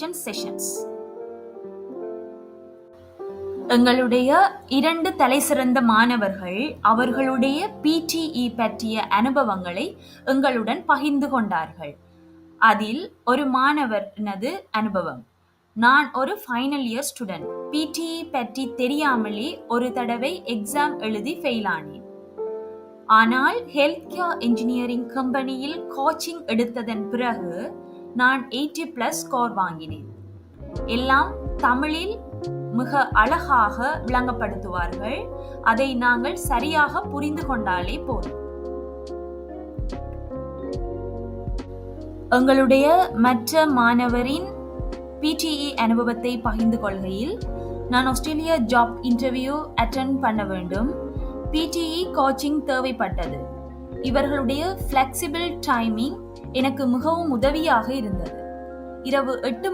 Motivation sessions. எங்களுடைய 2 தலைசிறந்த மாணவர்கள் அவர்களுடைய PTE பற்றிய அனுபவங்களை எங்களுடன் பகிர்ந்து கொண்டார்கள். அதில் ஒரு மாணவனது அனுபவம்: நான் ஒரு ஃபைனல் இயர் ஸ்டூடெண்ட். PTE பற்றி தெரியாமலே ஒரு தடவை எக்ஸாம் எழுதி ஃபெயில் ஆனேன். ஆனால் ஹெல்த் கேர் இன்ஜினியரிங் கம்பெனியில் கோச்சிங் எடுத்ததன் பிறகு நான் 80+ ஸ்கோர் வாங்கினேன். எல்லாம் தமிழில் மிக அழகாக விளங்கப்படுத்துவார்கள். அதை நாங்கள் சரியாக புரிந்து கொண்டாலே போதும். எங்களுடைய மற்ற மாணவரின் PTE அனுபவத்தை பகிர்ந்து கொள்கையில், நான் ஆஸ்திரேலியா ஜாப் இன்டர்வியூ அட்டெண்ட் பண்ண வேண்டும். PTE கோச்சிங் தேவைப்பட்டது. இவர்களுடைய ஃப்ளெக்சிபிள் டைமிங் எனக்கு மிகவும் உதவியாக இருந்தது. இரவு 8